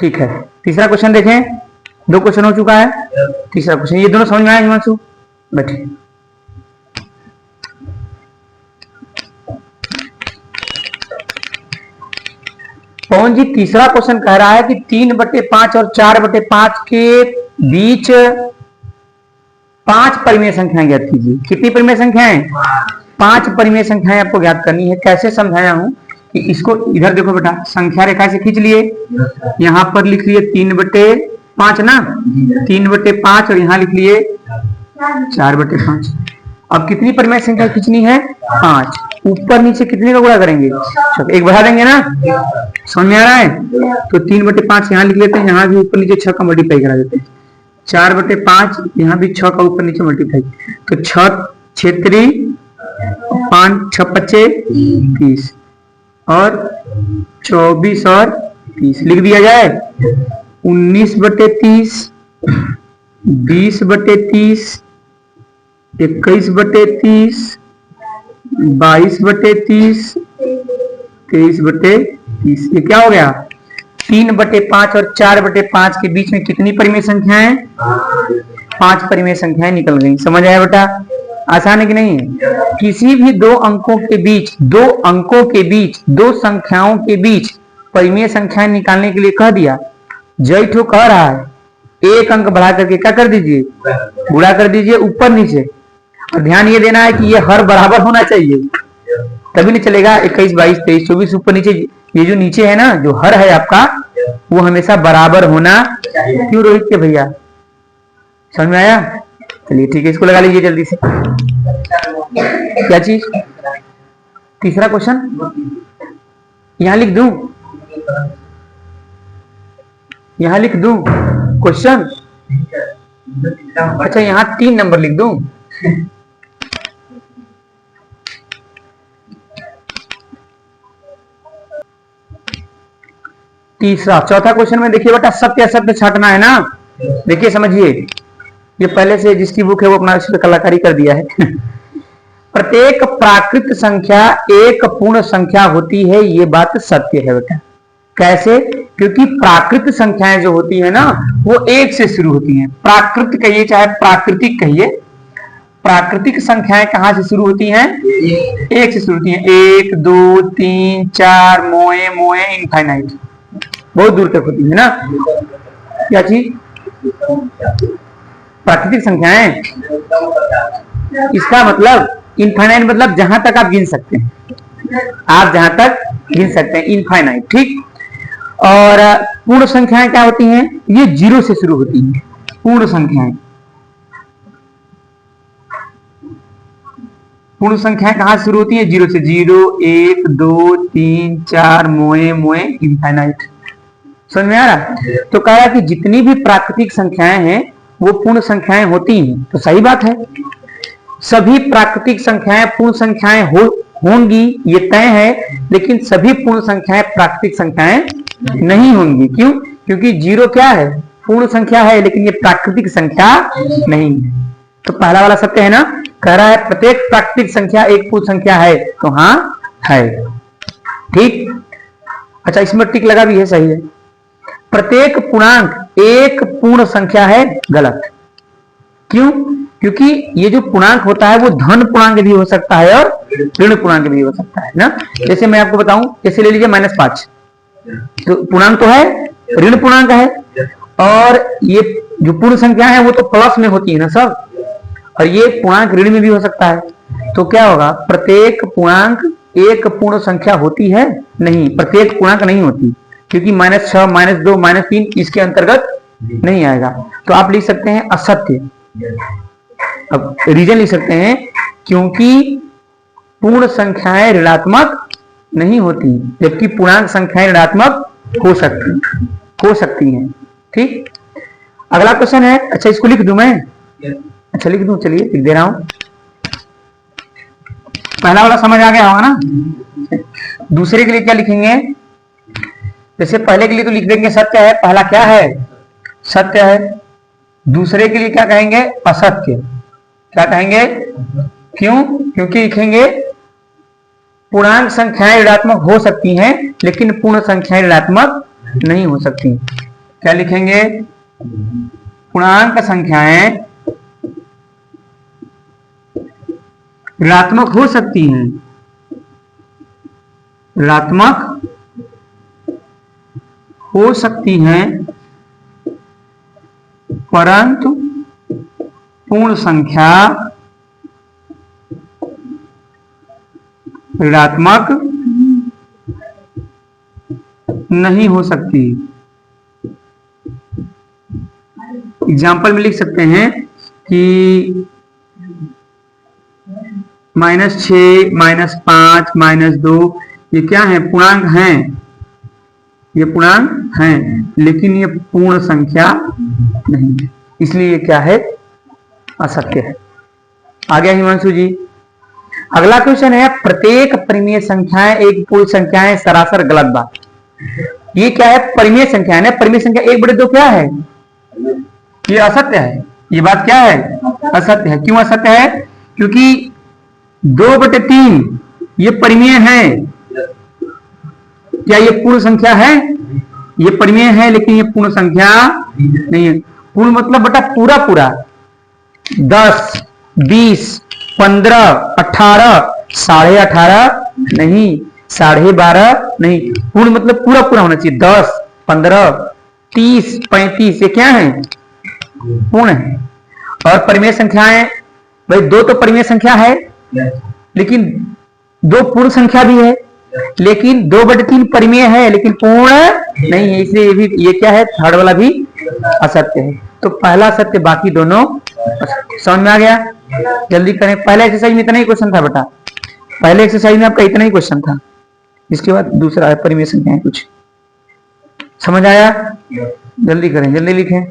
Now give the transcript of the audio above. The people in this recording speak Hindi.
ठीक है, तीसरा क्वेश्चन देखें। 2 क्वेश्चन हो चुका है, तीसरा क्वेश्चन। ये दोनों समझ में आया हिमांशु? बैठिए। पवन जी, तीसरा क्वेश्चन कह रहा है कि 3/5 और 4/5 के बीच 5 परिमेय संख्याएं ज्ञात कीजिए। कितनी परिमेय संख्याएं? 5 परिमेय संख्याएं आपको ज्ञात करनी है। कैसे समझाया हूं कि इसको इधर देखो बेटा, संख्या रेखा से खींच लिए, यहां पर लिख लिए 3/5 ना, 3/5 और यहां लिख लिए 4/5। अब कितनी परिमेय संख्या खींचनी है? 5। ऊपर नीचे कितने का गुणा करेंगे? एक बढ़ा देंगे ना, समझ में आ रहा है? तो 3/5 यहाँ लिख लेते हैं, यहाँ भी ऊपर नीचे 6 का मल्टीप्लाई करा देते हैं। 4/5 यहाँ भी 6 का ऊपर नीचे मल्टीप्लाई, तो 6 क्षेत्री 5 6 25 30 और 24 और 30 लिख दिया जाए। 19/30, 20/30, 21/30, 22/30, 23/30। ये क्या हो गया? 3/5 और 4/5 के बीच में कितनी परिमेय संख्याएं? 5 परिमेय संख्याएं निकल गई। समझ आया बेटा? आसान है कि नहीं है? किसी भी 2 अंकों के बीच, 2 अंकों के बीच, 2 संख्याओं के बीच परिमेय संख्याएं निकालने के लिए कह दिया। जय ठो कह रहा है 1 अंक बढ़ा करके क्या कर दीजिए? गुणा कर दीजिए ऊपर नीचे। और ध्यान ये देना है कि ये हर बराबर होना चाहिए, तभी नहीं चलेगा। 21 22 23 24 ऊपर नीचे, ये जो नीचे है ना, जो हर है आपका, वो हमेशा बराबर होना। क्यों रोहित के भैया? समझ में आया? चलिए ठीक है, इसको लगा लीजिए जल्दी से। क्या चीज? तीसरा क्वेश्चन यहां लिख दूं, यहां लिख दूं क्वेश्चन? अच्छा, यहां 3 नंबर लिख दूं? तीसरा, चौथा क्वेश्चन में देखिए बेटा, सत्य असत्य छांटना है ना। देखिए समझिए, ये पहले से जिसकी बुक है वो अपना इसमें कलाकारी कर दिया है। प्रत्येक प्राकृत संख्या एक पूर्ण संख्या होती है, ये बात सत्य है बेटा। कैसे? क्योंकि प्राकृत संख्याएं जो होती है ना, वो 1 से शुरू होती हैं। प्राकृत कहिए चाहे प्राकृतिक कहिए, प्राकृतिक संख्याएं कहां से शुरू होती हैं? 1 से शुरू होती हैं। 1 2 3 4 मोए मोए इनफाइनाइट, बहुत दूर तक होती है ना। क्या चीज? प्राकृतिक संख्याएं। इसका मतलब इनफाइनाइट मतलब जहां तक आप गिन सकते हैं, आप जहां तक गिन सकते हैं, इनफाइनाइट। ठीक। और पूर्ण संख्याएं क्या होती हैं? ये 0 से शुरू होती हैं। पूर्ण संख्याएं, पूर्ण संख्याएं कहां से शुरू होती है? 0 से। 0 1 2 3 4 मोए मोए इनफाइनाइट। समझ में आ रहा? तो कह रहा है कि जितनी भी प्राकृतिक संख्याएं हैं वो पूर्ण संख्याएं होती हैं। तो सही बात है, सभी प्राकृतिक संख्याएं पूर्ण संख्याएं होंगी, ये तय है। लेकिन सभी पूर्ण संख्याएं प्राकृतिक संख्याएं नहीं होंगी। क्यों? क्योंकि 0 क्या है? पूर्ण संख्या है, लेकिन ये प्राकृतिक संख्या नहीं है। तो पहला वाला सत्य है ना। कह रहा है प्रत्येक प्राकृतिक संख्या एक पूर्ण संख्या है, तो हाँ है। ठीक। अच्छा, इसमें टिक लगा भी है, सही है। प्रत्येक पूर्णांक एक पूर्ण संख्या है, गलत। क्यों? क्योंकि ये जो पूर्णांक होता है वो धन पूर्णांक भी हो सकता है और ऋण पूर्णांक भी हो सकता है ना। जैसे मैं आपको बताऊं, जैसे ले लीजिए -5, तो पूर्णांक तो है, ऋण पूर्णांक है। और ये जो पूर्ण संख्या है वो तो प्लस में होती है ना सब, और ये पूर्णांक ऋण में भी हो सकता है। तो क्या होगा? प्रत्येक पूर्णांक एक पूर्ण संख्या होती है? नहीं, प्रत्येक पूर्णांक नहीं होती, क्योंकि -6 -2 -3 इसके अंतर्गत नहीं आएगा। तो आप लिख सकते हैं असत्य। अब रीजन लिख सकते हैं, क्योंकि पूर्ण संख्याएं ऋणात्मक नहीं होती, जबकि पूर्णांक संख्याएं ऋणात्मक हो सकती हैं। ठीक। अगला क्वेश्चन है। अच्छा, इसको लिख दूं मैं? अच्छा, लिख दूं? चलिए लिख दे रहा हूं। पहला वाला समझ आ गया होगा ना। दूसरे के लिए क्या लिखेंगे? जैसे पहले के लिए तो लिख देंगे सत्य है, पहला क्या है? सत्य है। दूसरे के लिए क्या कहेंगे? असत्य। क्या कहेंगे? क्यों? क्योंकि लिखेंगे पूर्णांक संख्याएं ऋणात्मक हो सकती हैं, लेकिन पूर्ण संख्याएं ऋणात्मक नहीं हो सकती। क्या लिखेंगे? पूर्णांक संख्याएं ऋणात्मक हो सकती हैं, ऋणात्मक हो सकती हैं, परंतु पूर्ण संख्या ऋणात्मक नहीं हो सकती। एग्जाम्पल में लिख सकते हैं कि -6, -5, -2 ये क्या है? पूर्णांक हैं, ये पूर्णांक हैं, लेकिन ये पूर्ण संख्या नहीं है, इसलिए ये क्या है? असत्य है। आ गया हिमांशु जी। अगला क्वेश्चन है, प्रत्येक परिमेय संख्याएं एक पूर्ण संख्या है, सरासर गलत बात। ये क्या है? परिमेय संख्या है ना, परिमेय संख्या 1/2 क्या है? ये असत्य है। ये बात क्या है? असत्य है। क्यों असत्य है? क्योंकि 2/3 ये परिमेय है। क्या ये पूर्ण संख्या है? ये परिमेय है, लेकिन ये पूर्ण संख्या नहीं है। पूर्ण मतलब बेटा पूरा पूरा, 10, 20, 15, 18, 18.5 नहीं, 12.5 नहीं, पूर्ण मतलब पूरा पूरा होना चाहिए। 10, 15, 30, 35 ये क्या है? पूर्ण है। और परिमेय संख्याएं भाई 2 तो परिमेय संख्या है, लेकिन 2 पूर्ण संख्या भी है, लेकिन 2/3 परिमेय है लेकिन पूर्ण नहीं है, इसलिए ये भी ये क्या है? थर्ड वाला भी असत्य है। तो पहला सत्य, बाकी दोनों असत्य। समझ में आ गया? जल्दी करें। पहले एक्सरसाइज में इतना ही क्वेश्चन था बेटा, पहले एक्सरसाइज में आपका इतना ही क्वेश्चन था, इसके बाद दूसरा है परिमेय संख्याएं। कुछ समझ आया? जल्दी करें, जल्दी लिखें।